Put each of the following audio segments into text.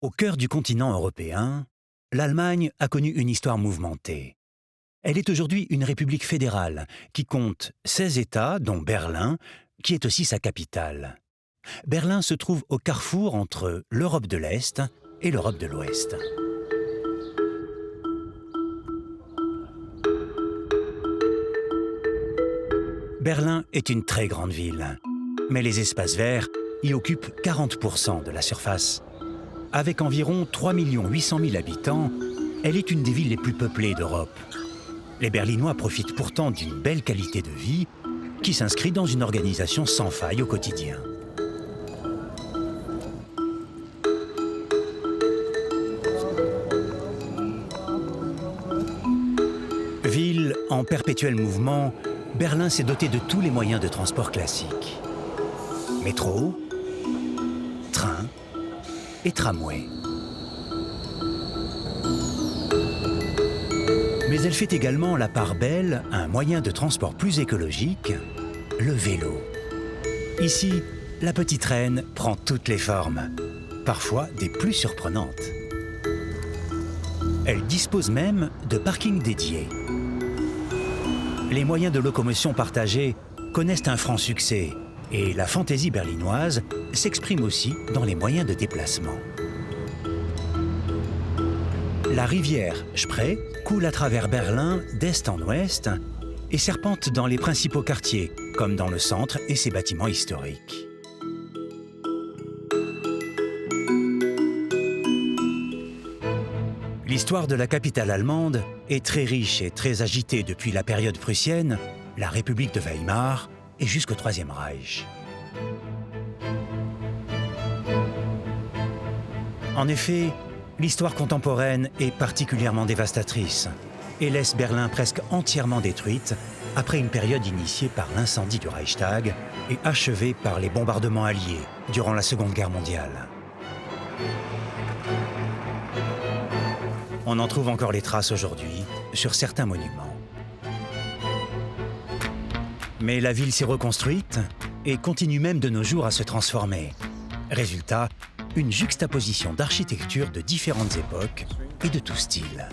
Au cœur du continent européen, l'Allemagne a connu une histoire mouvementée. Elle est aujourd'hui une république fédérale qui compte 16 États, dont Berlin, qui est aussi sa capitale. Berlin se trouve au carrefour entre l'Europe de l'Est et l'Europe de l'Ouest. Berlin est une très grande ville, mais les espaces verts y occupent 40% de la surface. Avec environ 3 800 000 habitants, elle est une des villes les plus peuplées d'Europe. Les Berlinois profitent pourtant d'une belle qualité de vie qui s'inscrit dans une organisation sans faille au quotidien. Ville en perpétuel mouvement, Berlin s'est doté de tous les moyens de transport classiques. Métro, train et tramway. Mais elle fait également la part belle à un moyen de transport plus écologique, le vélo. Ici, la petite reine prend toutes les formes, parfois des plus surprenantes. Elle dispose même de parkings dédiés. Les moyens de locomotion partagés connaissent un franc succès et la fantaisie berlinoise s'exprime aussi dans les moyens de déplacement. La rivière Spree coule à travers Berlin d'est en ouest et serpente dans les principaux quartiers, comme dans le centre et ses bâtiments historiques. L'histoire de la capitale allemande est très riche et très agitée depuis la période prussienne, la République de Weimar et jusqu'au Troisième Reich. En effet, l'histoire contemporaine est particulièrement dévastatrice et laisse Berlin presque entièrement détruite après une période initiée par l'incendie du Reichstag et achevée par les bombardements alliés durant la Seconde Guerre mondiale. On en trouve encore les traces aujourd'hui sur certains monuments. Mais la ville s'est reconstruite et continue même de nos jours à se transformer. Résultat, une juxtaposition d'architecture de différentes époques et de tous styles.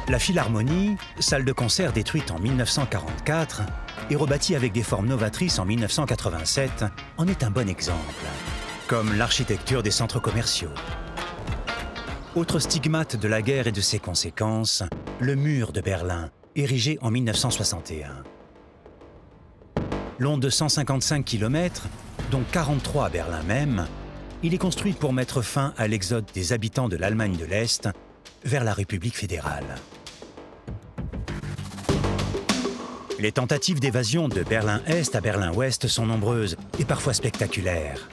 La Philharmonie, salle de concert détruite en 1944 et rebâtie avec des formes novatrices en 1987, en est un bon exemple, comme l'architecture des centres commerciaux. Autre stigmate de la guerre et de ses conséquences, le mur de Berlin, érigé en 1961. Long de 155 km, dont 43 à Berlin même, il est construit pour mettre fin à l'exode des habitants de l'Allemagne de l'Est vers la République fédérale. Les tentatives d'évasion de Berlin-Est à Berlin-Ouest sont nombreuses et parfois spectaculaires,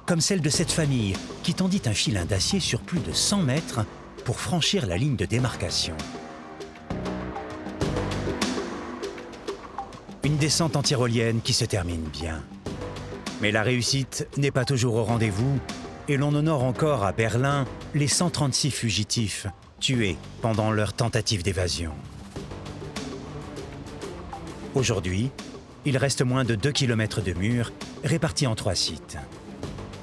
comme celle de cette famille qui tendit un filin d'acier sur plus de 100 mètres pour franchir la ligne de démarcation. Une descente en tyrolienne qui se termine bien. Mais la réussite n'est pas toujours au rendez-vous et l'on honore encore à Berlin les 136 fugitifs tués pendant leur tentative d'évasion. Aujourd'hui, il reste moins de 2 km de murs répartis en 3 sites.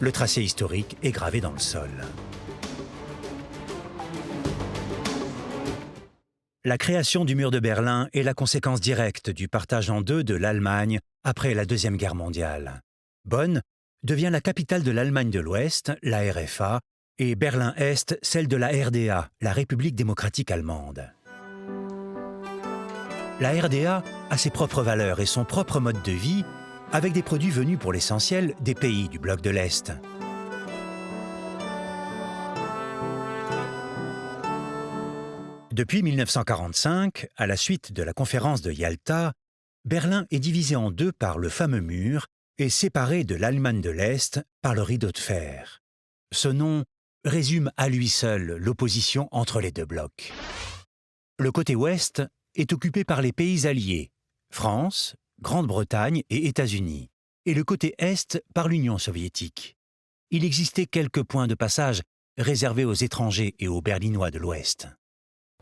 Le tracé historique est gravé dans le sol. La création du mur de Berlin est la conséquence directe du partage en deux de l'Allemagne après la Deuxième Guerre mondiale. Bonn devient la capitale de l'Allemagne de l'Ouest, la RFA, et Berlin-Est, celle de la RDA, la République démocratique allemande. La RDA a ses propres valeurs et son propre mode de vie, avec des produits venus pour l'essentiel des pays du bloc de l'Est. Depuis 1945, à la suite de la conférence de Yalta, Berlin est divisé en deux par le fameux mur et séparé de l'Allemagne de l'Est par le rideau de fer. Ce nom résume à lui seul l'opposition entre les deux blocs. Le côté ouest est occupé par les pays alliés, France, Grande-Bretagne et États-Unis, et le côté est par l'Union soviétique. Il existait quelques points de passage réservés aux étrangers et aux Berlinois de l'Ouest.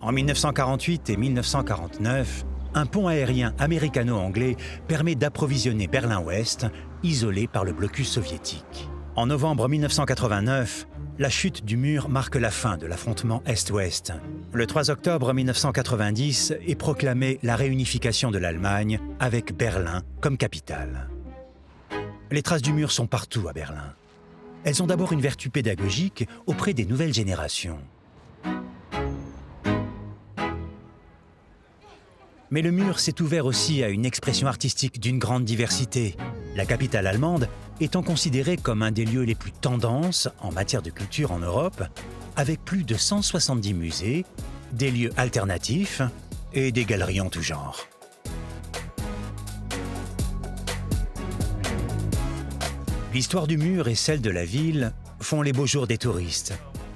En 1948 et 1949, un pont aérien américano-anglais permet d'approvisionner Berlin-Ouest, isolé par le blocus soviétique. En novembre 1989, la chute du mur marque la fin de l'affrontement Est-Ouest. Le 3 octobre 1990 est proclamée la réunification de l'Allemagne avec Berlin comme capitale. Les traces du mur sont partout à Berlin. Elles ont d'abord une vertu pédagogique auprès des nouvelles générations. Mais le mur s'est ouvert aussi à une expression artistique d'une grande diversité, la capitale allemande étant considérée comme un des lieux les plus tendances en matière de culture en Europe, avec plus de 170 musées, des lieux alternatifs et des galeries en tout genre. L'histoire du mur et celle de la ville font les beaux jours des touristes,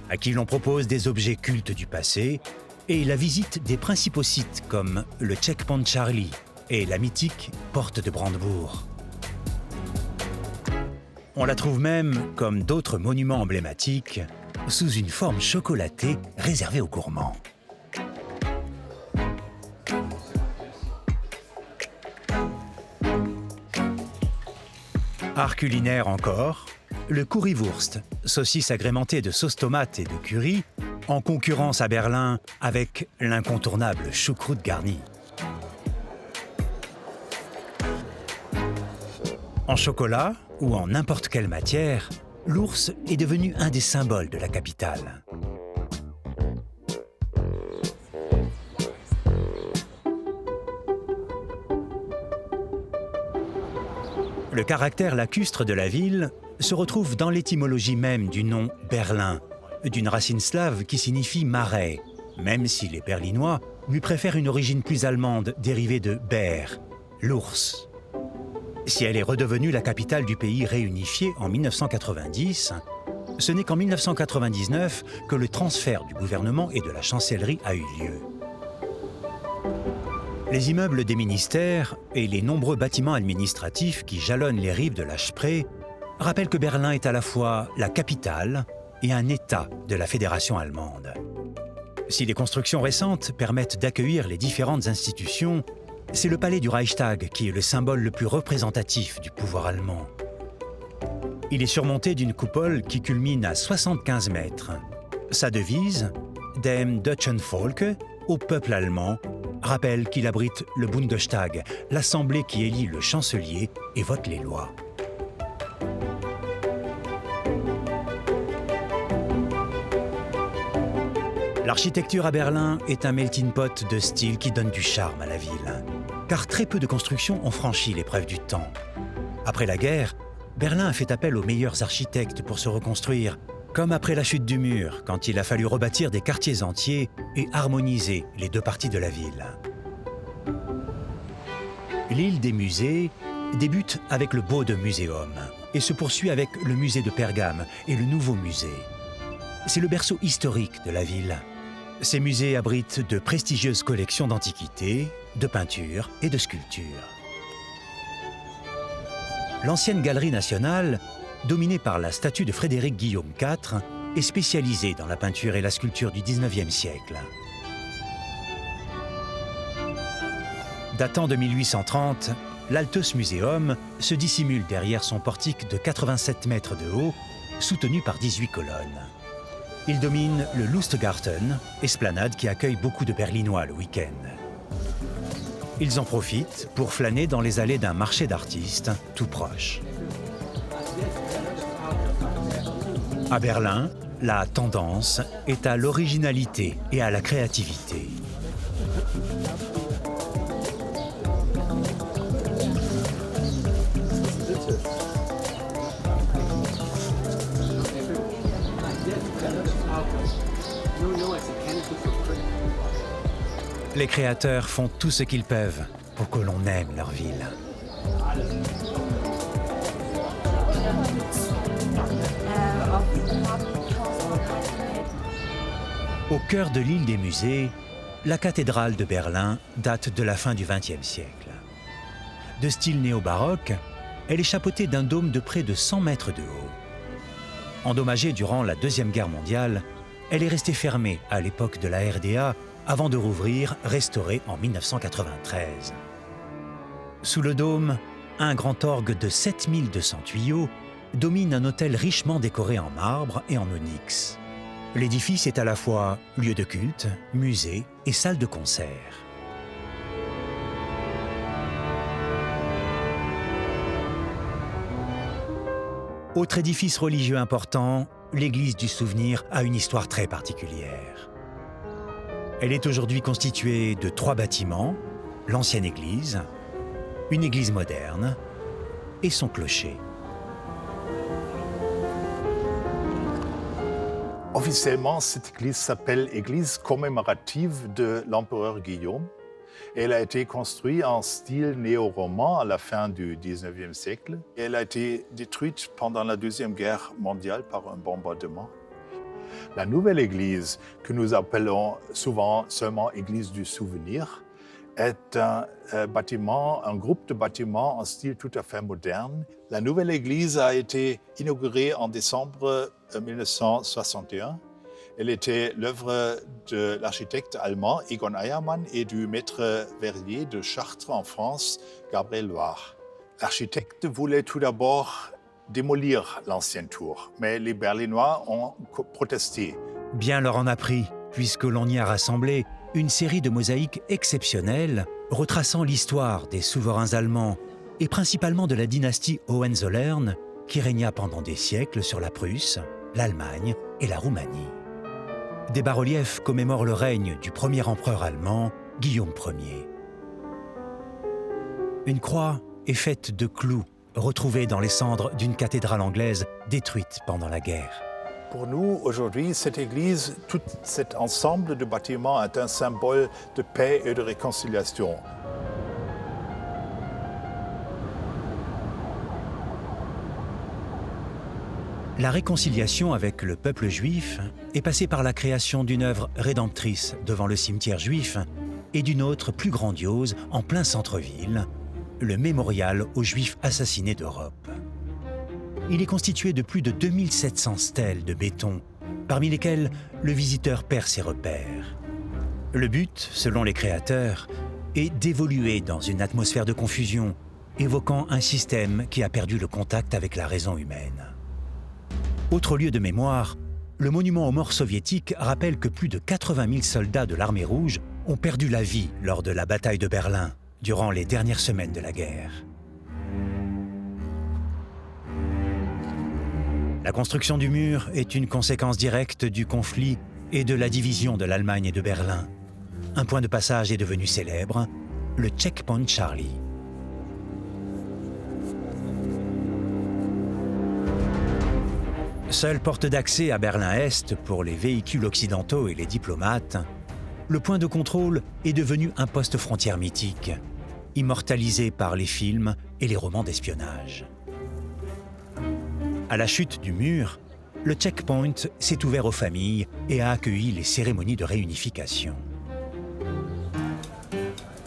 à qui l'on propose des objets cultes du passé et la visite des principaux sites comme le Checkpoint Charlie et la mythique Porte de Brandebourg. On la trouve même, comme d'autres monuments emblématiques, sous une forme chocolatée réservée aux gourmands. Art culinaire encore, le Currywurst, saucisse agrémentée de sauce tomate et de curry, en concurrence à Berlin avec l'incontournable choucroute garnie. En chocolat ou en n'importe quelle matière, l'ours est devenu un des symboles de la capitale. Le caractère lacustre de la ville se retrouve dans l'étymologie même du nom Berlin, d'une racine slave qui signifie marais, même si les Berlinois lui préfèrent une origine plus allemande dérivée de Bär, l'ours. Si elle est redevenue la capitale du pays réunifié en 1990, ce n'est qu'en 1999 que le transfert du gouvernement et de la chancellerie a eu lieu. Les immeubles des ministères et les nombreux bâtiments administratifs qui jalonnent les rives de la Spree rappellent que Berlin est à la fois la capitale et un État de la Fédération allemande. Si les constructions récentes permettent d'accueillir les différentes institutions, c'est le palais du Reichstag qui est le symbole le plus représentatif du pouvoir allemand. Il est surmonté d'une coupole qui culmine à 75 mètres. Sa devise, Dem Deutschen Volke, au peuple allemand, rappelle qu'il abrite le Bundestag, l'assemblée qui élit le chancelier et vote les lois. L'architecture à Berlin est un melting pot de styles qui donne du charme à la ville. Car très peu de constructions ont franchi l'épreuve du temps. Après la guerre, Berlin a fait appel aux meilleurs architectes pour se reconstruire, comme après la chute du mur, quand il a fallu rebâtir des quartiers entiers et harmoniser les deux parties de la ville. L'île des musées débute avec le Bode Museum et se poursuit avec le musée de Pergame et le Nouveau Musée. C'est le berceau historique de la ville. Ces musées abritent de prestigieuses collections d'antiquités, de peintures et de sculptures. L'ancienne Galerie nationale, dominée par la statue de Frédéric Guillaume IV, est spécialisée dans la peinture et la sculpture du XIXe siècle. Datant de 1830, l'Altes Museum se dissimule derrière son portique de 87 mètres de haut, soutenu par 18 colonnes. Il domine le Lustgarten, esplanade qui accueille beaucoup de Berlinois le week-end. Ils en profitent pour flâner dans les allées d'un marché d'artistes tout proche. À Berlin, la tendance est à l'originalité et à la créativité. Les créateurs font tout ce qu'ils peuvent pour que l'on aime leur ville. Au cœur de l'île des musées, la cathédrale de Berlin date de la fin du XXe siècle. De style néo-baroque, elle est chapeautée d'un dôme de près de 100 mètres de haut. Endommagée durant la Deuxième Guerre mondiale, elle est restée fermée à l'époque de la RDA avant de rouvrir, restauré en 1993. Sous le dôme, un grand orgue de 7200 tuyaux domine un autel richement décoré en marbre et en onyx. L'édifice est à la fois lieu de culte, musée et salle de concert. Autre édifice religieux important, l'église du Souvenir a une histoire très particulière. Elle est aujourd'hui constituée de 3 bâtiments, l'ancienne église, une église moderne et son clocher. Officiellement, cette église s'appelle Église commémorative de l'empereur Guillaume. Elle a été construite en style néo-roman à la fin du XIXe siècle. Elle a été détruite pendant la Deuxième Guerre mondiale par un bombardement. La nouvelle église, que nous appelons souvent seulement Église du Souvenir, est un groupe de bâtiments en style tout à fait moderne. La nouvelle église a été inaugurée en décembre 1961. Elle était l'œuvre de l'architecte allemand Egon Eiermann et du maître verrier de Chartres en France, Gabriel Loire. L'architecte voulait tout d'abord démolir l'ancienne tour, mais les Berlinois ont protesté. Bien leur en a pris, puisque l'on y a rassemblé une série de mosaïques exceptionnelles retraçant l'histoire des souverains allemands et principalement de la dynastie Hohenzollern qui régna pendant des siècles sur la Prusse, l'Allemagne et la Roumanie. Des bas-reliefs commémorent le règne du premier empereur allemand, Guillaume Ier. Une croix est faite de clous retrouvés dans les cendres d'une cathédrale anglaise détruite pendant la guerre. Pour nous, aujourd'hui, cette église, tout cet ensemble de bâtiments est un symbole de paix et de réconciliation. La réconciliation avec le peuple juif est passée par la création d'une œuvre rédemptrice devant le cimetière juif et d'une autre plus grandiose en plein centre-ville, le mémorial aux Juifs assassinés d'Europe. Il est constitué de plus de 2700 stèles de béton, parmi lesquelles le visiteur perd ses repères. Le but, selon les créateurs, est d'évoluer dans une atmosphère de confusion, évoquant un système qui a perdu le contact avec la raison humaine. Autre lieu de mémoire, le monument aux morts soviétiques rappelle que plus de 80 000 soldats de l'armée rouge ont perdu la vie lors de la bataille de Berlin, durant les dernières semaines de la guerre. La construction du mur est une conséquence directe du conflit et de la division de l'Allemagne et de Berlin. Un point de passage est devenu célèbre, le Checkpoint Charlie. Seule porte d'accès à Berlin-Est pour les véhicules occidentaux et les diplomates, le point de contrôle est devenu un poste frontière mythique, immortalisé par les films et les romans d'espionnage. À la chute du mur, le checkpoint s'est ouvert aux familles et a accueilli les cérémonies de réunification.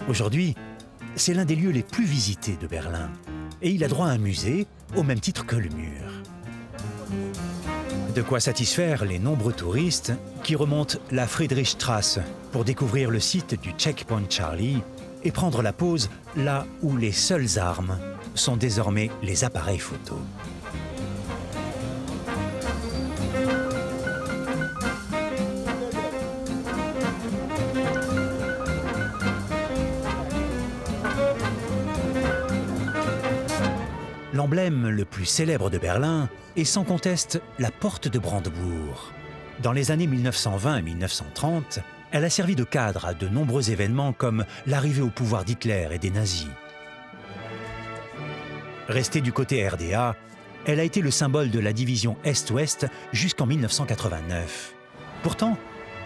Aujourd'hui, c'est l'un des lieux les plus visités de Berlin et il a droit à un musée au même titre que le mur. De quoi satisfaire les nombreux touristes qui remontent la Friedrichstraße pour découvrir le site du Checkpoint Charlie et prendre la pause là où les seules armes sont désormais les appareils photo. L'emblème le plus célèbre de Berlin est sans conteste la porte de Brandebourg. Dans les années 1920 et 1930, elle a servi de cadre à de nombreux événements comme l'arrivée au pouvoir d'Hitler et des nazis. Restée du côté RDA, elle a été le symbole de la division Est-Ouest jusqu'en 1989. Pourtant,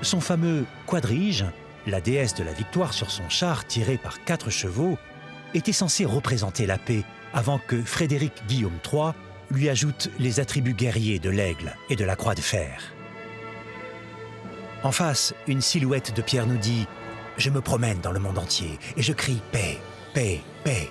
son fameux quadrige, la déesse de la victoire sur son char tiré par 4 chevaux, était censé représenter la paix avant que Frédéric Guillaume III lui ajoute les attributs guerriers de l'aigle et de la croix de fer. En face, une silhouette de pierre nous dit « Je me promène dans le monde entier et je crie paix, paix, paix ».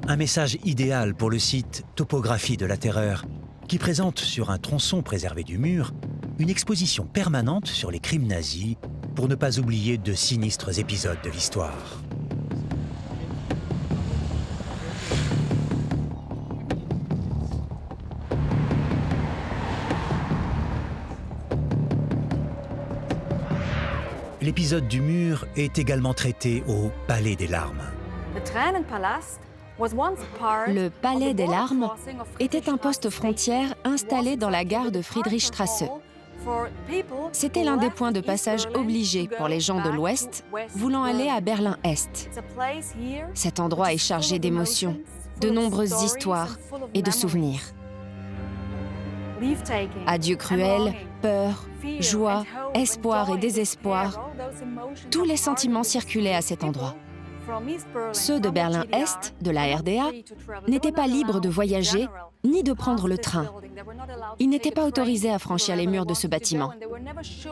Un message idéal pour le site Topographie de la Terreur, qui présente sur un tronçon préservé du mur une exposition permanente sur les crimes nazis pour ne pas oublier de sinistres épisodes de l'histoire. L'épisode du mur est également traité au Palais des Larmes. Le Palais des Larmes était un poste frontière installé dans la gare de Friedrichstraße. C'était l'un des points de passage obligés pour les gens de l'Ouest voulant aller à Berlin-Est. Cet endroit est chargé d'émotions, de nombreuses histoires et de souvenirs. Adieux cruel, peur, joie, espoir et désespoir, tous les sentiments circulaient à cet endroit. Ceux de Berlin-Est, de la RDA, n'étaient pas libres de voyager ni de prendre le train. Ils n'étaient pas autorisés à franchir les murs de ce bâtiment.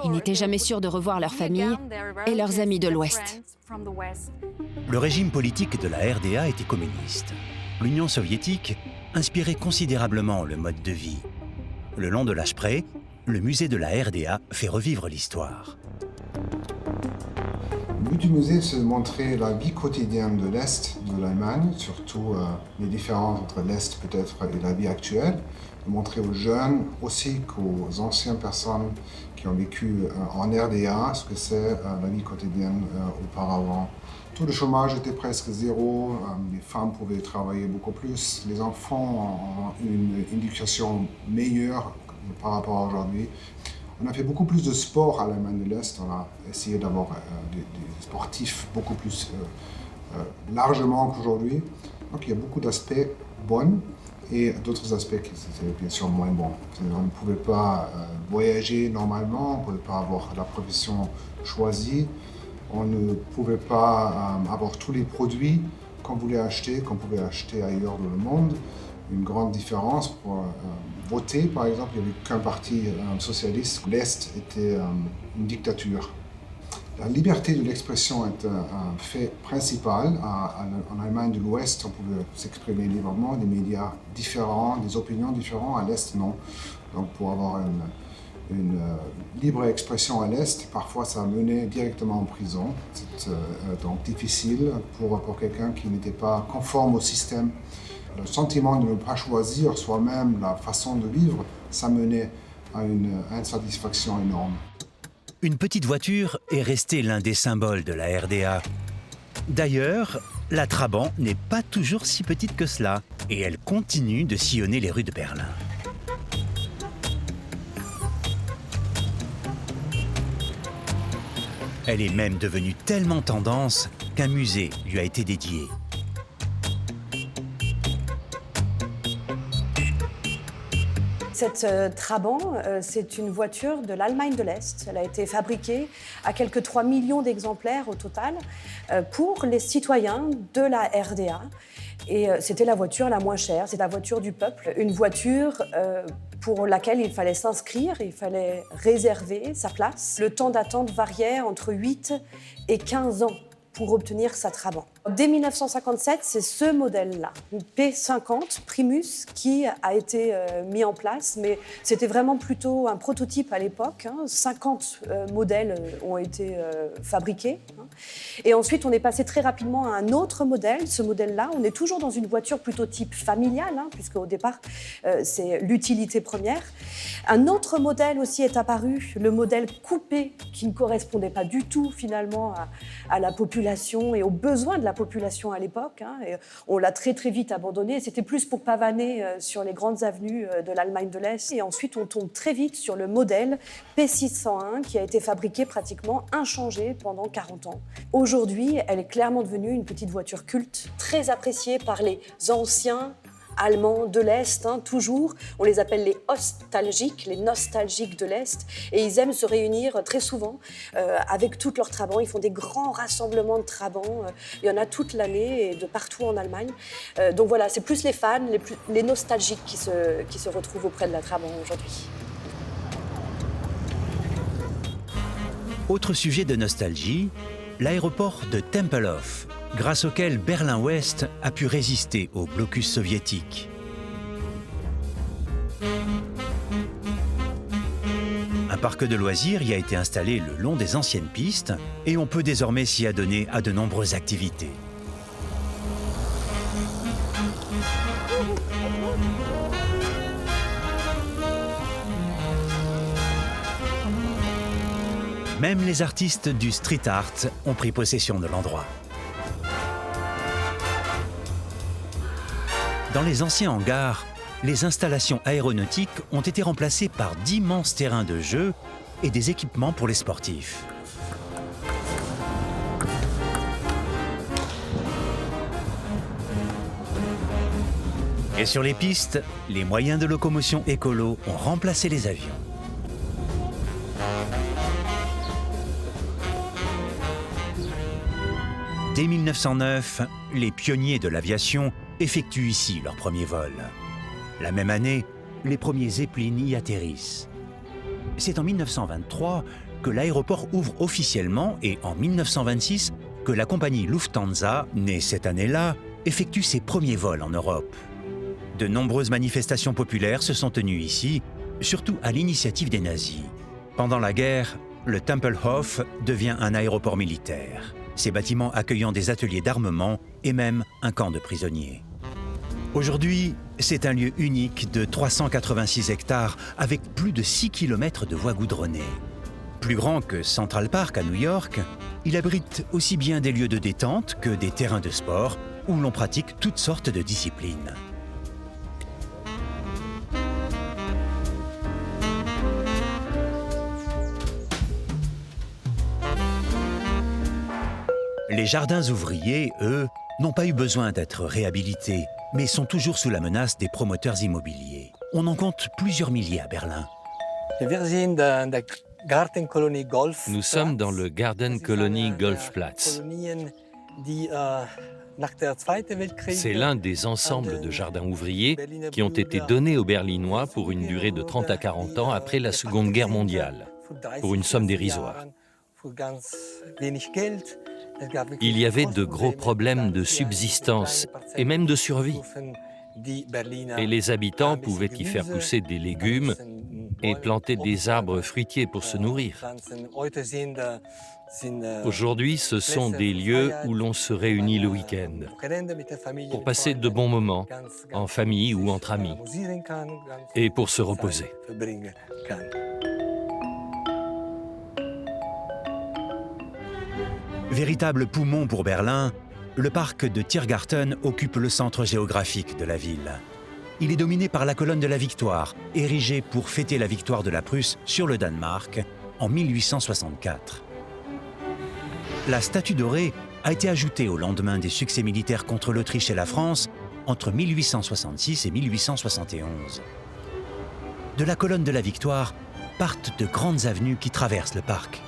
Ils n'étaient jamais sûrs de revoir leur famille et leurs amis de l'Ouest. Le régime politique de la RDA était communiste. L'Union soviétique inspirait considérablement le mode de vie. Le long de la Spree, le musée de la RDA fait revivre l'histoire. Le but du musée, c'est de montrer la vie quotidienne de l'Est de l'Allemagne, surtout les différences entre l'Est peut-être et la vie actuelle, de montrer aux jeunes aussi qu'aux anciennes personnes qui ont vécu en RDA ce que c'est la vie quotidienne auparavant. Le taux de chômage était presque zéro, les femmes pouvaient travailler beaucoup plus, les enfants ont une éducation meilleure par rapport à aujourd'hui. On a fait beaucoup plus de sport à l'Allemagne de l'Est, on a essayé d'avoir des sportifs beaucoup plus largement qu'aujourd'hui. Donc il y a beaucoup d'aspects bons et d'autres aspects qui étaient bien sûr moins bons. On ne pouvait pas voyager normalement, on ne pouvait pas avoir la profession choisie. On ne pouvait pas avoir tous les produits qu'on voulait acheter, qu'on pouvait acheter ailleurs dans le monde. Une grande différence pour voter, par exemple, il n'y avait qu'un parti socialiste. L'Est était une dictature. La liberté de l'expression est un fait principal. En Allemagne de l'Ouest, on pouvait s'exprimer librement, des médias différents, des opinions différentes. À l'Est, non. Donc pour avoir une libre expression à l'Est, parfois ça menait directement en prison. C'est donc difficile pour quelqu'un qui n'était pas conforme au système. Le sentiment de ne pas choisir soi-même la façon de vivre, ça menait à une insatisfaction énorme. Une petite voiture est restée l'un des symboles de la RDA. D'ailleurs, la Trabant n'est pas toujours si petite que cela, et elle continue de sillonner les rues de Berlin. Elle est même devenue tellement tendance qu'un musée lui a été dédié. Cette Trabant, c'est une voiture de l'Allemagne de l'Est. Elle a été fabriquée à quelques 3 millions d'exemplaires au total pour les citoyens de la RDA. Et c'était la voiture la moins chère, c'est la voiture du peuple. Une voiture pour laquelle il fallait s'inscrire, il fallait réserver sa place. Le temps d'attente variait entre 8 et 15 ans pour obtenir sa Trabant. Dès 1957, c'est ce modèle-là, une P50 Primus, qui a été mis en place, mais c'était vraiment plutôt un prototype à l'époque. 50 modèles ont été fabriqués. Et ensuite, on est passé très rapidement à un autre modèle. Ce modèle-là, on est toujours dans une voiture plutôt type familiale, puisque au départ, c'est l'utilité première. Un autre modèle aussi est apparu, le modèle coupé, qui ne correspondait pas du tout finalement à la population et aux besoins de la population à l'époque. Et on l'a très très vite abandonné. C'était plus pour pavaner sur les grandes avenues de l'Allemagne de l'Est. Et ensuite, on tombe très vite sur le modèle P601 qui a été fabriqué pratiquement inchangé pendant 40 ans. Aujourd'hui, elle est clairement devenue une petite voiture culte, très appréciée par les anciens allemands de l'Est, toujours. On les appelle les nostalgiques de l'Est. Et ils aiment se réunir très souvent avec toutes leurs trabants. Ils font des grands rassemblements de trabants. Il y en a toute l'année et de partout en Allemagne. Donc voilà, c'est plus les fans, les nostalgiques qui se retrouvent auprès de la Trabant aujourd'hui. Autre sujet de nostalgie, l'aéroport de Tempelhof, grâce auquel Berlin-Ouest a pu résister au blocus soviétique. Un parc de loisirs y a été installé le long des anciennes pistes et on peut désormais s'y adonner à de nombreuses activités. Même les artistes du street art ont pris possession de l'endroit. Dans les anciens hangars, les installations aéronautiques ont été remplacées par d'immenses terrains de jeu et des équipements pour les sportifs. Et sur les pistes, les moyens de locomotion écolo ont remplacé les avions. Dès 1909, les pionniers de l'aviation effectuent ici leur premier vol. La même année, les premiers Zeppelin y atterrissent. C'est en 1923 que l'aéroport ouvre officiellement et en 1926 que la compagnie Lufthansa, née cette année-là, effectue ses premiers vols en Europe. De nombreuses manifestations populaires se sont tenues ici, surtout à l'initiative des nazis. Pendant la guerre, le Tempelhof devient un aéroport militaire, ces bâtiments accueillant des ateliers d'armement et même un camp de prisonniers. Aujourd'hui, c'est un lieu unique de 386 hectares avec plus de 6 km de voies goudronnées. Plus grand que Central Park à New York, il abrite aussi bien des lieux de détente que des terrains de sport où l'on pratique toutes sortes de disciplines. Les jardins ouvriers, eux, n'ont pas eu besoin d'être réhabilités, mais sont toujours sous la menace des promoteurs immobiliers. On en compte plusieurs milliers à Berlin. Nous sommes dans le Garden Colony Golfplatz. C'est l'un des ensembles de jardins ouvriers qui ont été donnés aux Berlinois pour une durée de 30 à 40 ans après la Seconde Guerre mondiale, pour une somme dérisoire. Il y avait de gros problèmes de subsistance et même de survie. Et les habitants pouvaient y faire pousser des légumes et planter des arbres fruitiers pour se nourrir. Aujourd'hui, ce sont des lieux où l'on se réunit le week-end pour passer de bons moments, en famille ou entre amis, et pour se reposer. Véritable poumon pour Berlin, le parc de Tiergarten occupe le centre géographique de la ville. Il est dominé par la colonne de la Victoire, érigée pour fêter la victoire de la Prusse sur le Danemark en 1864. La statue dorée a été ajoutée au lendemain des succès militaires contre l'Autriche et la France entre 1866 et 1871. De la colonne de la Victoire partent de grandes avenues qui traversent le parc.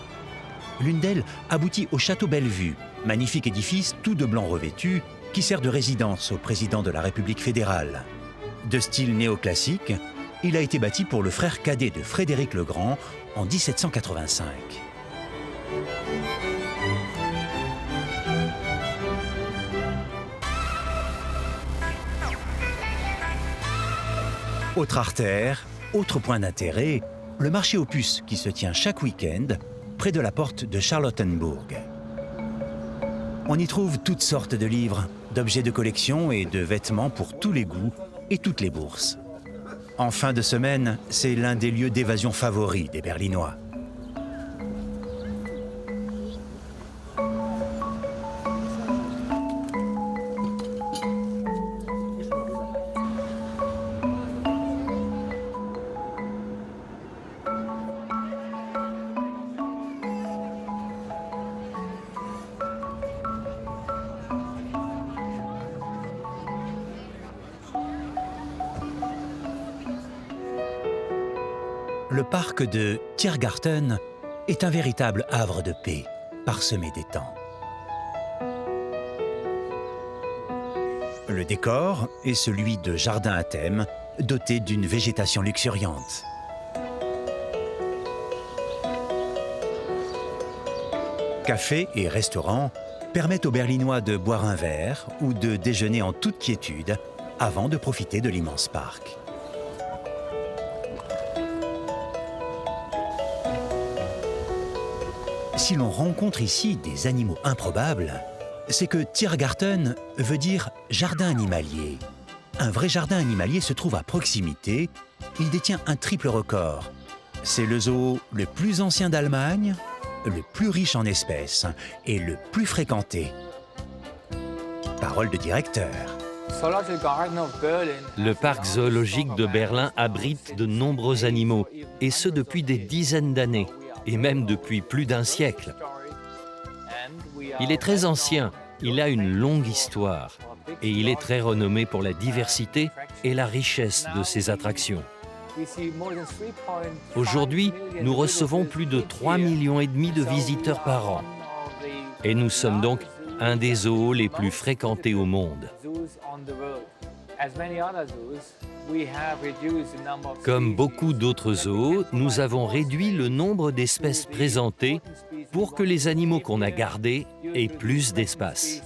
L'une d'elles aboutit au château Bellevue, magnifique édifice tout de blanc revêtu qui sert de résidence au président de la République fédérale. De style néoclassique, il a été bâti pour le frère cadet de Frédéric le Grand en 1785. Autre artère, autre point d'intérêt, le marché aux puces qui se tient chaque week-end près de la porte de Charlottenburg. On y trouve toutes sortes de livres, d'objets de collection et de vêtements pour tous les goûts et toutes les bourses. En fin de semaine, c'est l'un des lieux d'évasion favoris des Berlinois. Le parc de Tiergarten est un véritable havre de paix, parsemé d'étangs. Le décor est celui de jardins à thème, dotés d'une végétation luxuriante. Cafés et restaurants permettent aux Berlinois de boire un verre ou de déjeuner en toute quiétude avant de profiter de l'immense parc. Si l'on rencontre ici des animaux improbables, c'est que Tiergarten veut dire jardin animalier. Un vrai jardin animalier se trouve à proximité. Il détient un triple record. C'est le zoo le plus ancien d'Allemagne, le plus riche en espèces et le plus fréquenté. Parole de directeur. Le parc zoologique de Berlin abrite de nombreux animaux, et ce depuis des dizaines d'années, et même depuis plus d'un siècle. Il est très ancien, il a une longue histoire, et il est très renommé pour la diversité et la richesse de ses attractions. Aujourd'hui, nous recevons plus de 3,5 millions de visiteurs par an. Et nous sommes donc un des zoos les plus fréquentés au monde. Comme beaucoup d'autres zoos, nous avons réduit le nombre d'espèces présentées pour que les animaux qu'on a gardés aient plus d'espace.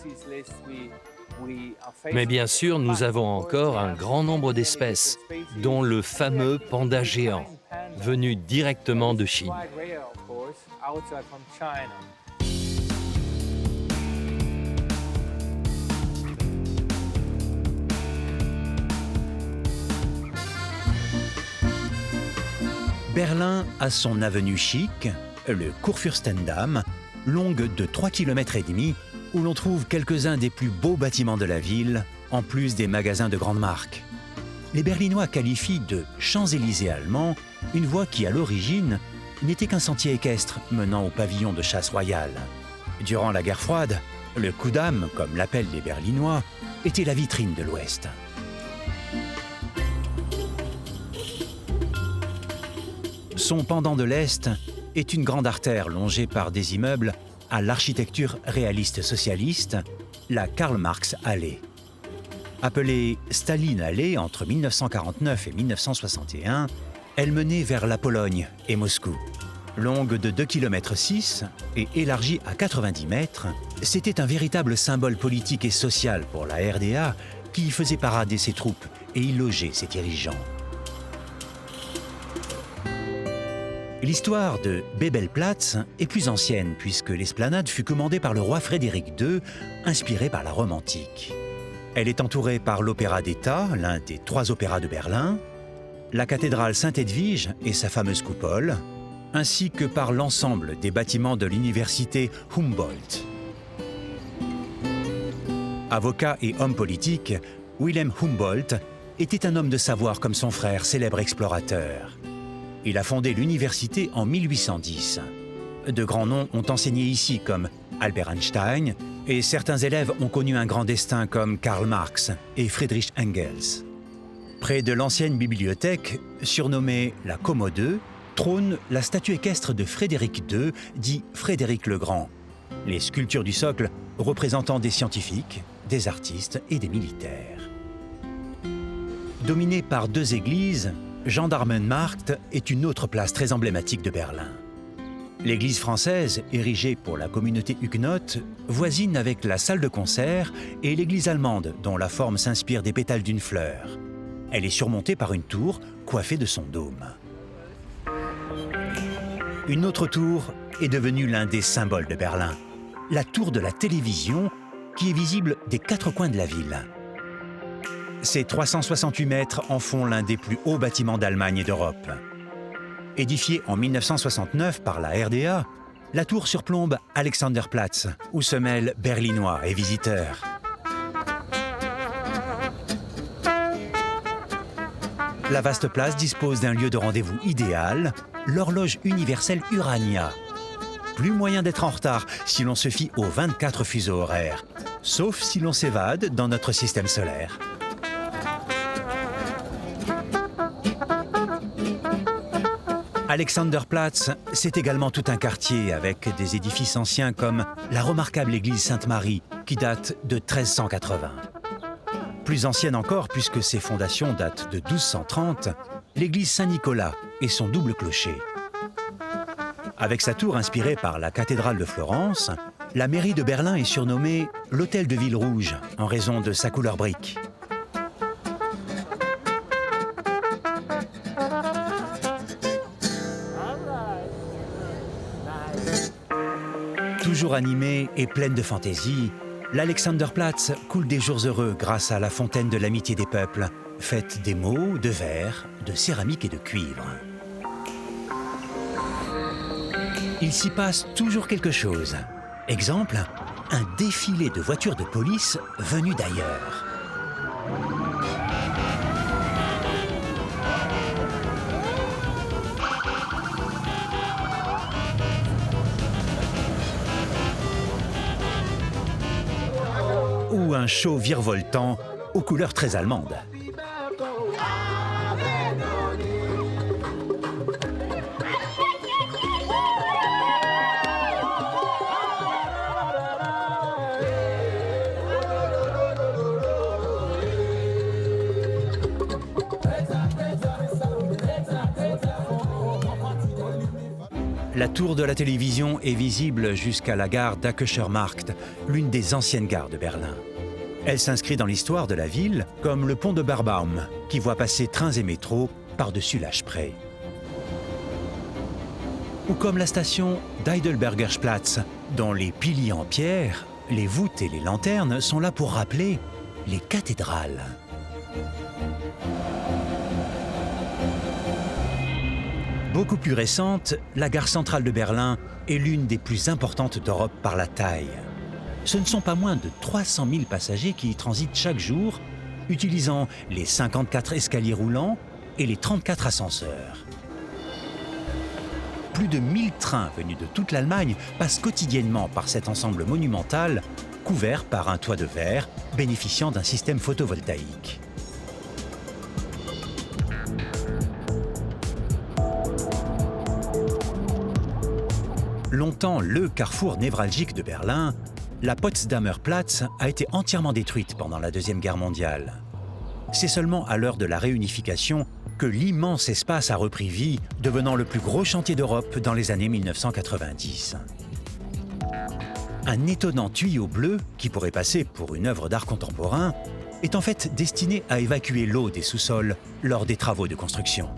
Mais bien sûr, nous avons encore un grand nombre d'espèces, dont le fameux panda géant, venu directement de Chine. Berlin a son avenue chic, le Kurfürstendamm, longue de 3,5 km, où l'on trouve quelques-uns des plus beaux bâtiments de la ville, en plus des magasins de grandes marques. Les Berlinois qualifient de Champs-Élysées allemands une voie qui, à l'origine, n'était qu'un sentier équestre menant au pavillon de chasse royale. Durant la guerre froide, le Kudamm, comme l'appellent les Berlinois, était la vitrine de l'Ouest. Son pendant de l'Est est une grande artère longée par des immeubles à l'architecture réaliste socialiste, la Karl-Marx-Allee. Appelée Staline-Allee entre 1949 et 1961, elle menait vers la Pologne et Moscou. Longue de 2,6 km et élargie à 90 mètres, c'était un véritable symbole politique et social pour la RDA qui y faisait parader ses troupes et y logeait ses dirigeants. L'histoire de Bebelplatz est plus ancienne puisque l'esplanade fut commandée par le roi Frédéric II, inspiré par la Rome antique. Elle est entourée par l'Opéra d'État, l'un des 3 opéras de Berlin, la cathédrale Sainte-Edwige et sa fameuse coupole, ainsi que par l'ensemble des bâtiments de l'université Humboldt. Avocat et homme politique, Wilhelm Humboldt était un homme de savoir comme son frère, célèbre explorateur. Il a fondé l'université en 1810. De grands noms ont enseigné ici comme Albert Einstein et certains élèves ont connu un grand destin comme Karl Marx et Friedrich Engels. Près de l'ancienne bibliothèque, surnommée la Commode, trône la statue équestre de Frédéric II, dit Frédéric le Grand. Les sculptures du socle représentant des scientifiques, des artistes et des militaires. Dominée par 2 églises, Gendarmenmarkt est une autre place très emblématique de Berlin. L'église française, érigée pour la communauté huguenote, voisine avec la salle de concert et l'église allemande, dont la forme s'inspire des pétales d'une fleur. Elle est surmontée par une tour coiffée de son dôme. Une autre tour est devenue l'un des symboles de Berlin, la tour de la télévision qui est visible des 4 coins de la ville. Ces 368 mètres en font l'un des plus hauts bâtiments d'Allemagne et d'Europe. Édifiée en 1969 par la RDA, la tour surplombe Alexanderplatz, où se mêlent Berlinois et visiteurs. La vaste place dispose d'un lieu de rendez-vous idéal, l'horloge universelle Urania. Plus moyen d'être en retard si l'on se fie aux 24 fuseaux horaires, sauf si l'on s'évade dans notre système solaire. Alexanderplatz, c'est également tout un quartier avec des édifices anciens comme la remarquable église Sainte-Marie qui date de 1380. Plus ancienne encore puisque ses fondations datent de 1230, l'église Saint-Nicolas et son double clocher. Avec sa tour inspirée par la cathédrale de Florence, la mairie de Berlin est surnommée l'Hôtel de Ville Rouge en raison de sa couleur brique. Toujours animée et pleine de fantaisie, l'Alexanderplatz coule des jours heureux grâce à la fontaine de l'amitié des peuples, faite d'émaux, de verre, de céramique et de cuivre. Il s'y passe toujours quelque chose. Exemple, un défilé de voitures de police venues d'ailleurs. Ou un show virevoltant aux couleurs très allemandes. La tour de la télévision est visible jusqu'à la gare d'Ackeschermarkt, l'une des anciennes gares de Berlin. Elle s'inscrit dans l'histoire de la ville comme le pont de Barbaum, qui voit passer trains et métros par-dessus la Spree. Ou comme la station d'Heidelbergerplatz, dont les piliers en pierre, les voûtes et les lanternes sont là pour rappeler les cathédrales. Beaucoup plus récente, la gare centrale de Berlin est l'une des plus importantes d'Europe par la taille. Ce ne sont pas moins de 300 000 passagers qui y transitent chaque jour, utilisant les 54 escaliers roulants et les 34 ascenseurs. Plus de 1000 trains venus de toute l'Allemagne passent quotidiennement par cet ensemble monumental, couvert par un toit de verre bénéficiant d'un système photovoltaïque. Longtemps le carrefour névralgique de Berlin, la Potsdamer Platz a été entièrement détruite pendant la Deuxième Guerre mondiale. C'est seulement à l'heure de la réunification que l'immense espace a repris vie, devenant le plus gros chantier d'Europe dans les années 1990. Un étonnant tuyau bleu, qui pourrait passer pour une œuvre d'art contemporain, est en fait destiné à évacuer l'eau des sous-sols lors des travaux de construction.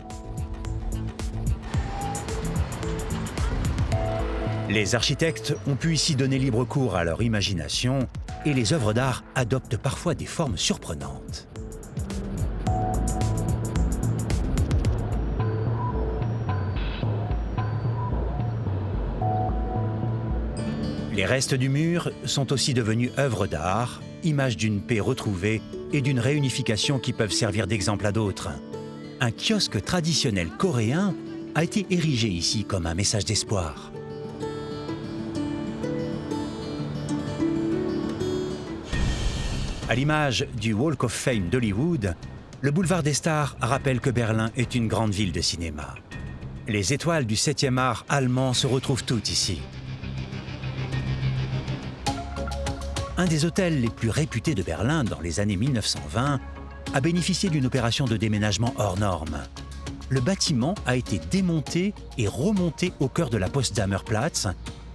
Les architectes ont pu ici donner libre cours à leur imagination et les œuvres d'art adoptent parfois des formes surprenantes. Les restes du mur sont aussi devenus œuvres d'art, images d'une paix retrouvée et d'une réunification qui peuvent servir d'exemple à d'autres. Un kiosque traditionnel coréen a été érigé ici comme un message d'espoir. À l'image du Walk of Fame d'Hollywood, le boulevard des stars rappelle que Berlin est une grande ville de cinéma. Les étoiles du 7e art allemand se retrouvent toutes ici. Un des hôtels les plus réputés de Berlin dans les années 1920 a bénéficié d'une opération de déménagement hors norme. Le bâtiment a été démonté et remonté au cœur de la Potsdamer Platz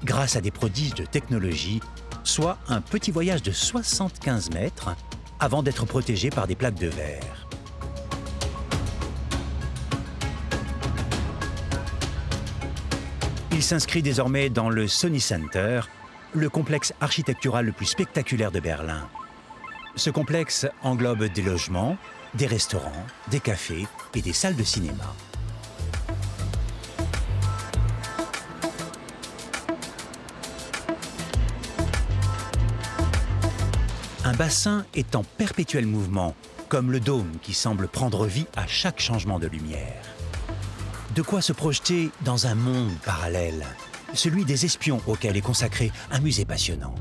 grâce à des prodiges de technologie, soit un petit voyage de 75 mètres avant d'être protégé par des plaques de verre. Il s'inscrit désormais dans le Sony Center, le complexe architectural le plus spectaculaire de Berlin. Ce complexe englobe des logements, des restaurants, des cafés et des salles de cinéma. Un bassin est en perpétuel mouvement, comme le dôme qui semble prendre vie à chaque changement de lumière. De quoi se projeter dans un monde parallèle, celui des espions auquel est consacré un musée passionnant.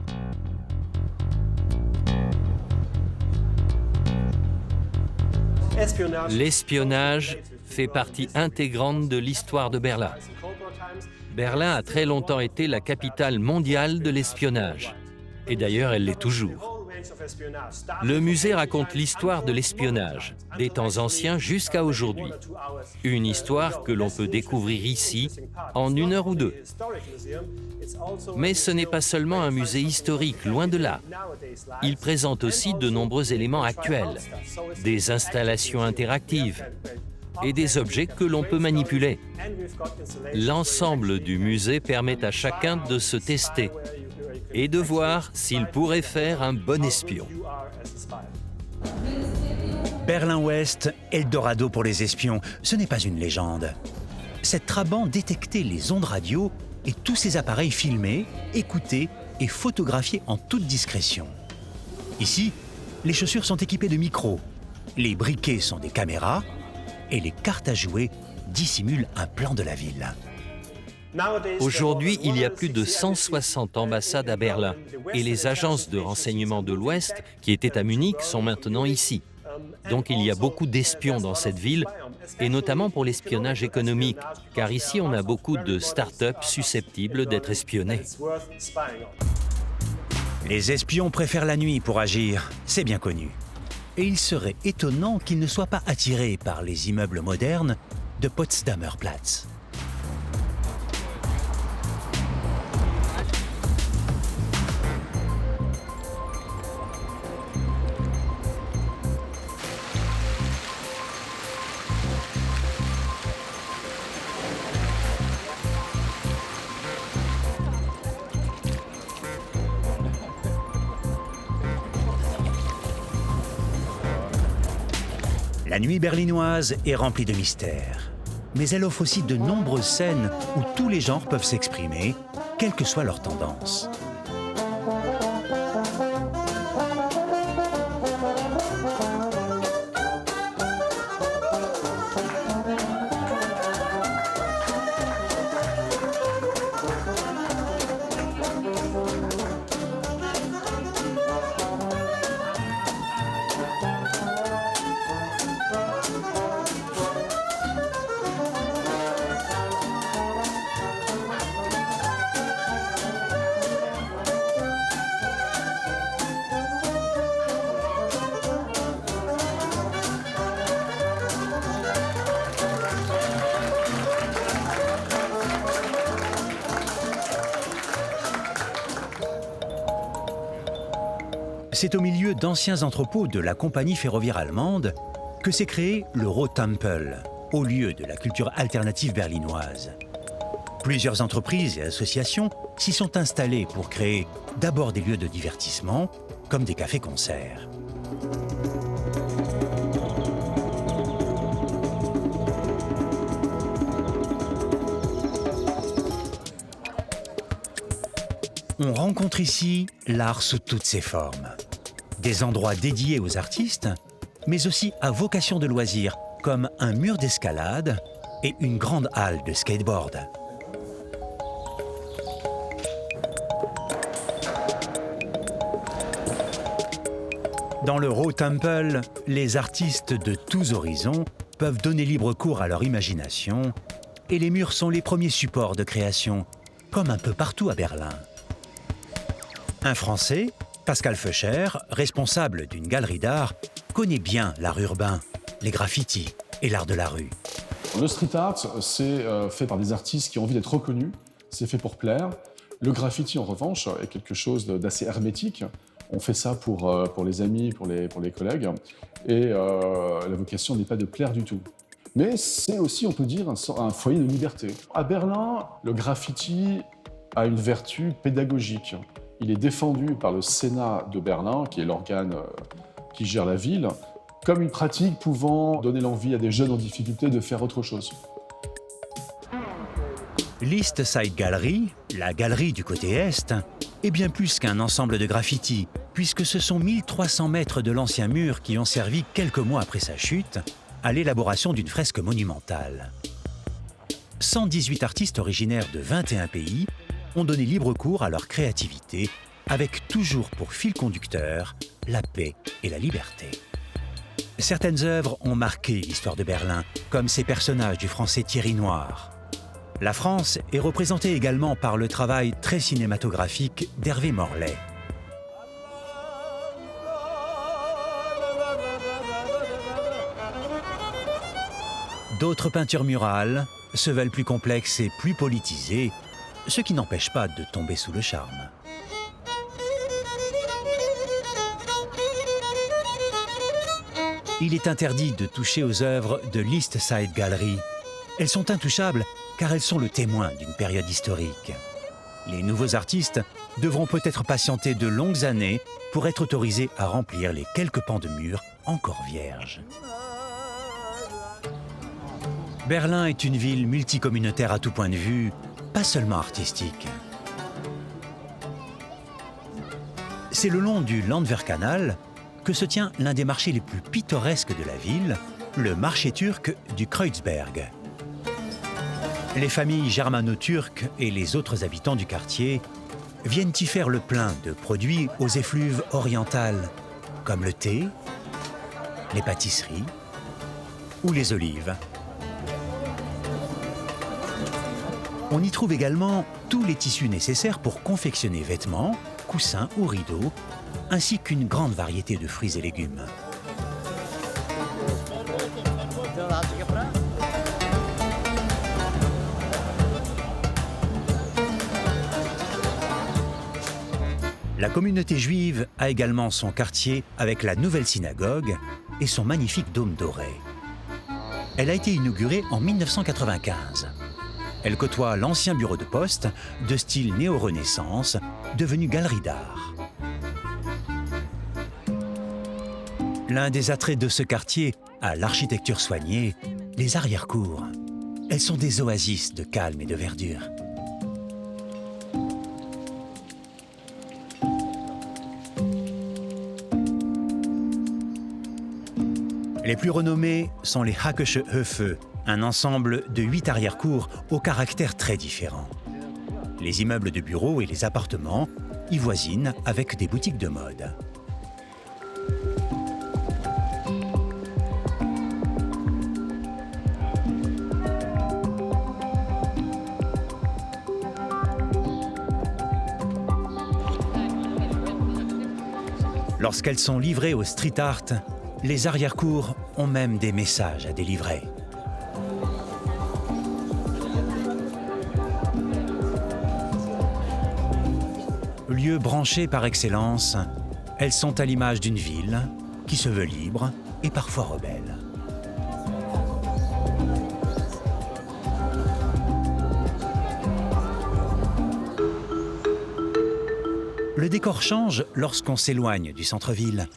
L'espionnage fait partie intégrante de l'histoire de Berlin. Berlin a très longtemps été la capitale mondiale de l'espionnage. Et d'ailleurs, elle l'est toujours. Le musée raconte l'histoire de l'espionnage, des temps anciens jusqu'à aujourd'hui. Une histoire que l'on peut découvrir ici en 1 heure ou 2. Mais ce n'est pas seulement un musée historique, loin de là. Il présente aussi de nombreux éléments actuels, des installations interactives et des objets que l'on peut manipuler. L'ensemble du musée permet à chacun de se tester et de voir s'il pourrait faire un bon espion. Berlin-Ouest, Eldorado pour les espions, ce n'est pas une légende. Cette Trabant détectait les ondes radio et tous ces appareils filmés, écoutés et photographiés en toute discrétion. Ici, les chaussures sont équipées de micros, les briquets sont des caméras et les cartes à jouer dissimulent un plan de la ville. Aujourd'hui, il y a plus de 160 ambassades à Berlin et les agences de renseignement de l'Ouest qui étaient à Munich sont maintenant ici. Donc il y a beaucoup d'espions dans cette ville, et notamment pour l'espionnage économique, car ici on a beaucoup de start-up susceptibles d'être espionnées. Les espions préfèrent la nuit pour agir, c'est bien connu. Et il serait étonnant qu'ils ne soient pas attirés par les immeubles modernes de Potsdamer Platz. La nuit berlinoise est remplie de mystères, mais elle offre aussi de nombreuses scènes où tous les genres peuvent s'exprimer, quelle que soit leur tendance. C'est au milieu d'anciens entrepôts de la compagnie ferroviaire allemande que s'est créé le Rohtempel, au lieu de la culture alternative berlinoise. Plusieurs entreprises et associations s'y sont installées pour créer d'abord des lieux de divertissement, comme des cafés-concerts. On rencontre ici l'art sous toutes ses formes. Des endroits dédiés aux artistes, mais aussi à vocation de loisirs, comme un mur d'escalade et une grande halle de skateboard. Dans le Rohtempel, les artistes de tous horizons peuvent donner libre cours à leur imagination, et les murs sont les premiers supports de création, comme un peu partout à Berlin. Un Français, Pascal Feucher, responsable d'une galerie d'art, connaît bien l'art urbain, les graffitis et l'art de la rue. Le street art, c'est fait par des artistes qui ont envie d'être reconnus, c'est fait pour plaire. Le graffiti, en revanche, est quelque chose d'assez hermétique. On fait ça pour les amis, pour les collègues, et la vocation n'est pas de plaire du tout. Mais c'est aussi, on peut dire, un foyer de liberté. À Berlin, le graffiti a une vertu pédagogique. Il est défendu par le Sénat de Berlin, qui est l'organe qui gère la ville, comme une pratique pouvant donner l'envie à des jeunes en difficulté de faire autre chose. L'East Side Gallery, la galerie du côté Est, est bien plus qu'un ensemble de graffitis, puisque ce sont 1300 mètres de l'ancien mur qui ont servi quelques mois après sa chute à l'élaboration d'une fresque monumentale. 118 artistes originaires de 21 pays ont donné libre cours à leur créativité, avec toujours pour fil conducteur la paix et la liberté. Certaines œuvres ont marqué l'histoire de Berlin, comme ces personnages du français Thierry Noir. La France est représentée également par le travail très cinématographique d'Hervé Morlet. D'autres peintures murales se veulent plus complexes et plus politisées, ce qui n'empêche pas de tomber sous le charme. Il est interdit de toucher aux œuvres de l'East Side Gallery. Elles sont intouchables car elles sont le témoin d'une période historique. Les nouveaux artistes devront peut-être patienter de longues années pour être autorisés à remplir les quelques pans de murs encore vierges. Berlin est une ville multicommunautaire à tout point de vue, pas seulement artistique. C'est le long du Landwehrkanal que se tient l'un des marchés les plus pittoresques de la ville, le marché turc du Kreuzberg. Les familles germano-turques et les autres habitants du quartier viennent y faire le plein de produits aux effluves orientales, comme le thé, les pâtisseries ou les olives. On y trouve également tous les tissus nécessaires pour confectionner vêtements, coussins ou rideaux, ainsi qu'une grande variété de fruits et légumes. La communauté juive a également son quartier avec la nouvelle synagogue et son magnifique dôme doré. Elle a été inaugurée en 1995. Elle côtoie l'ancien bureau de poste de style néo-renaissance, devenu galerie d'art. L'un des attraits de ce quartier à l'architecture soignée, les arrière-cours. Elles sont des oasis de calme et de verdure. Les plus renommés sont les Hackesche Höfe, un ensemble de 8 arrière-cours au caractère très différent. Les immeubles de bureaux et les appartements y voisinent avec des boutiques de mode. Lorsqu'elles sont livrées au street art, les arrière-cours ont même des messages à délivrer. Lieux branchés par excellence, elles sont à l'image d'une ville qui se veut libre et parfois rebelle. Le décor change lorsqu'on s'éloigne du centre-ville.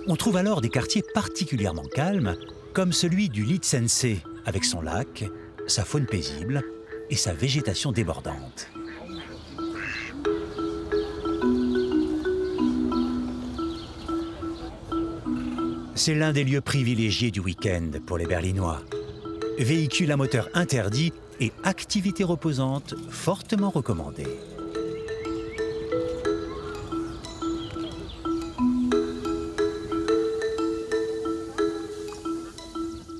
On trouve alors des quartiers particulièrement calmes, comme celui du Liedsensee, avec son lac, sa faune paisible et sa végétation débordante. C'est l'un des lieux privilégiés du week-end pour les Berlinois. Véhicule à moteur interdit et activités reposantes fortement recommandées.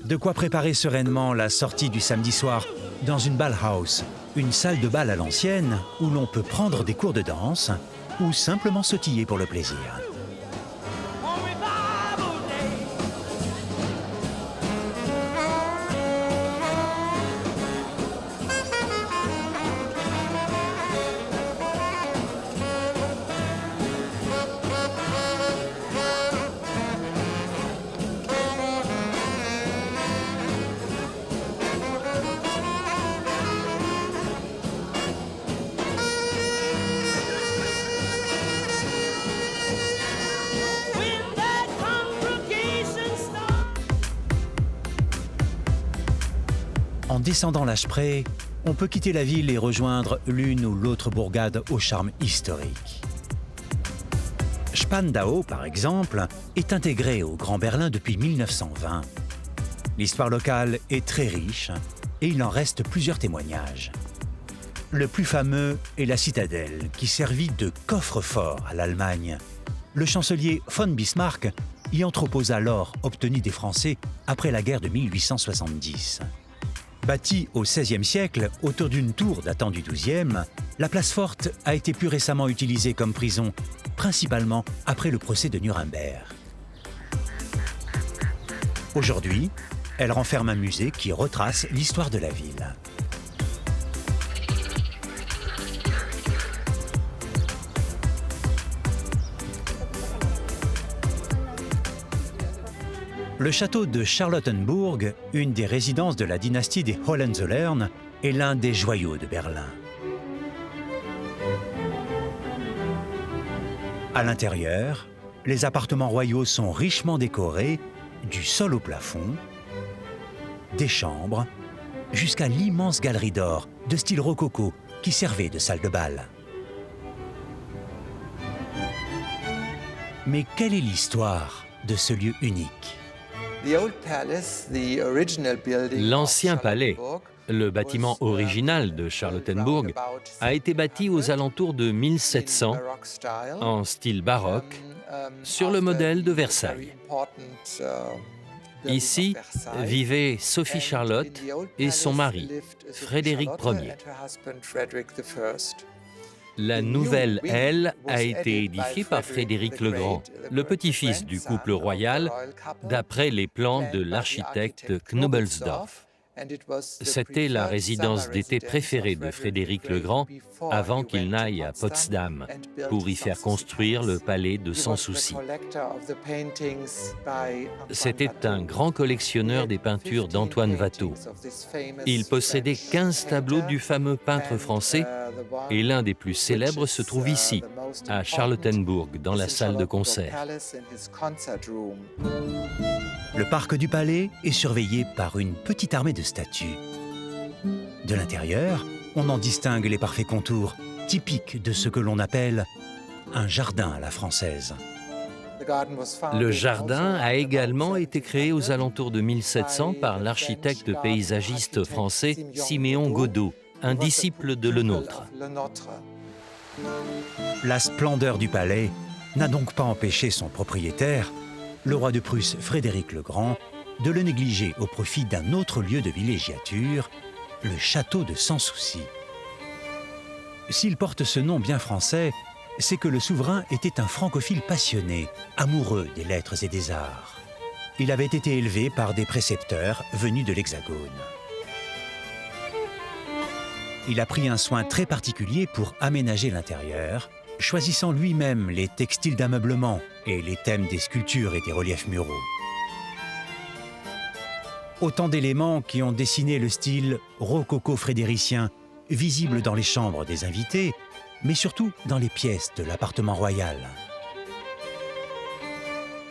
De quoi préparer sereinement la sortie du samedi soir dans une Ballhaus, une salle de bal à l'ancienne où l'on peut prendre des cours de danse ou simplement sautiller pour le plaisir. En descendant la Spree, on peut quitter la ville et rejoindre l'une ou l'autre bourgade au charme historique. Spandau, par exemple, est intégré au Grand Berlin depuis 1920. L'histoire locale est très riche et il en reste plusieurs témoignages. Le plus fameux est la citadelle, qui servit de coffre-fort à l'Allemagne. Le chancelier von Bismarck y entreposa l'or obtenu des Français après la guerre de 1870. Bâtie au XVIe siècle autour d'une tour datant du XIIe, la place forte a été plus récemment utilisée comme prison, principalement après le procès de Nuremberg. Aujourd'hui, elle renferme un musée qui retrace l'histoire de la ville. Le château de Charlottenburg, une des résidences de la dynastie des Hohenzollern, est l'un des joyaux de Berlin. À l'intérieur, les appartements royaux sont richement décorés, du sol au plafond, des chambres, jusqu'à l'immense galerie d'or de style rococo qui servait de salle de bal. Mais quelle est l'histoire de ce lieu unique? L'ancien palais, le bâtiment original de Charlottenburg, a été bâti aux alentours de 1700 en style baroque, sur le modèle de Versailles. Ici vivaient Sophie Charlotte et son mari, Frédéric Ier. La nouvelle aile a été édifiée par Frédéric le Grand, le petit-fils du couple royal, d'après les plans de l'architecte Knobelsdorff. C'était la résidence d'été préférée de Frédéric le Grand avant qu'il n'aille à Potsdam pour y faire construire le palais de Sans Souci. C'était un grand collectionneur des peintures d'Antoine Watteau. Il possédait 15 tableaux du fameux peintre français et l'un des plus célèbres se trouve ici, à Charlottenburg, dans la salle de concert. Le parc du palais est surveillé par une petite armée de statues. De l'intérieur, on en distingue les parfaits contours, typiques de ce que l'on appelle un jardin à la française. Le jardin a également été créé aux alentours de 1700 par l'architecte paysagiste français Siméon Godeau, un disciple de Lenôtre. La splendeur du palais n'a donc pas empêché son propriétaire, le roi de Prusse Frédéric le Grand, de le négliger au profit d'un autre lieu de villégiature, le château de Sans Souci. S'il porte ce nom bien français, c'est que le souverain était un francophile passionné, amoureux des lettres et des arts. Il avait été élevé par des précepteurs venus de l'Hexagone. Il a pris un soin très particulier pour aménager l'intérieur, choisissant lui-même les textiles d'ameublement et les thèmes des sculptures et des reliefs muraux. Autant d'éléments qui ont dessiné le style rococo-frédéricien, visible dans les chambres des invités, mais surtout dans les pièces de l'appartement royal.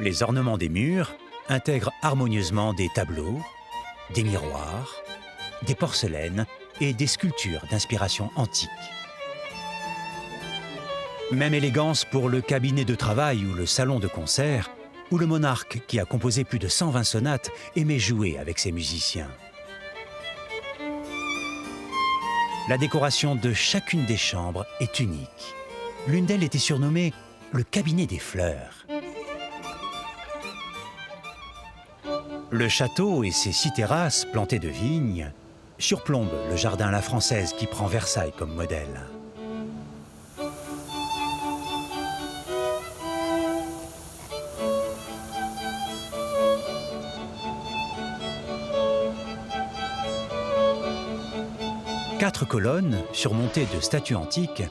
Les ornements des murs intègrent harmonieusement des tableaux, des miroirs, des porcelaines et des sculptures d'inspiration antique. Même élégance pour le cabinet de travail ou le salon de concert, où le monarque, qui a composé plus de 120 sonates, aimait jouer avec ses musiciens. La décoration de chacune des chambres est unique. L'une d'elles était surnommée le cabinet des fleurs. Le château et ses 6 terrasses plantées de vignes surplombent le jardin à la française qui prend Versailles comme modèle. Quatre colonnes, surmontées de statues antiques,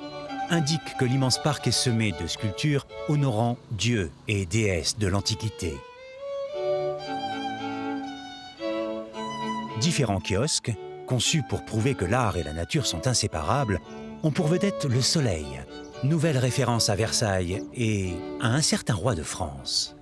indiquent que l'immense parc est semé de sculptures honorant dieux et déesses de l'Antiquité. Différents kiosques, conçus pour prouver que l'art et la nature sont inséparables, ont pour vedette le soleil, nouvelle référence à Versailles et à un certain roi de France.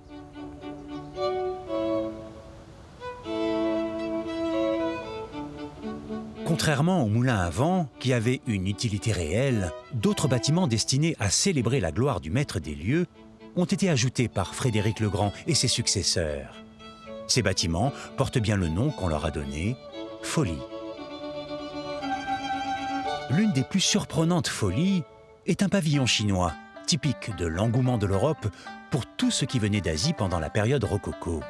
Contrairement au moulin à vent, qui avait une utilité réelle, d'autres bâtiments destinés à célébrer la gloire du maître des lieux ont été ajoutés par Frédéric le Grand et ses successeurs. Ces bâtiments portent bien le nom qu'on leur a donné, Folies. L'une des plus surprenantes folies est un pavillon chinois, typique de l'engouement de l'Europe pour tout ce qui venait d'Asie pendant la période rococo.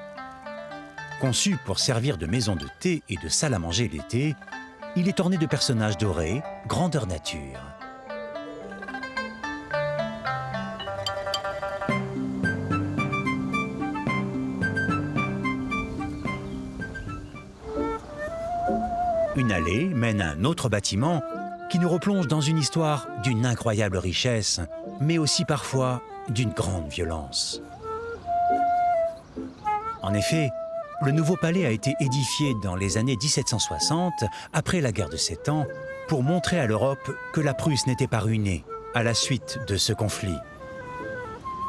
Conçu pour servir de maison de thé et de salle à manger l'été, il est orné de personnages dorés, grandeur nature. Une allée mène à un autre bâtiment qui nous replonge dans une histoire d'une incroyable richesse, mais aussi parfois d'une grande violence. En effet, le nouveau palais a été édifié dans les années 1760, après la guerre de 7 ans, pour montrer à l'Europe que la Prusse n'était pas ruinée à la suite de ce conflit.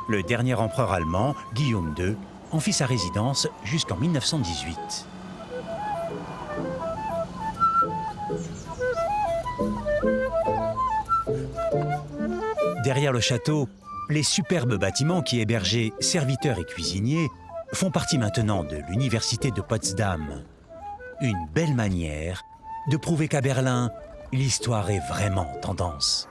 Le dernier empereur allemand, Guillaume II, en fit sa résidence jusqu'en 1918. Derrière le château, les superbes bâtiments qui hébergeaient serviteurs et cuisiniers font partie maintenant de l'Université de Potsdam. Une belle manière de prouver qu'à Berlin, l'histoire est vraiment tendance.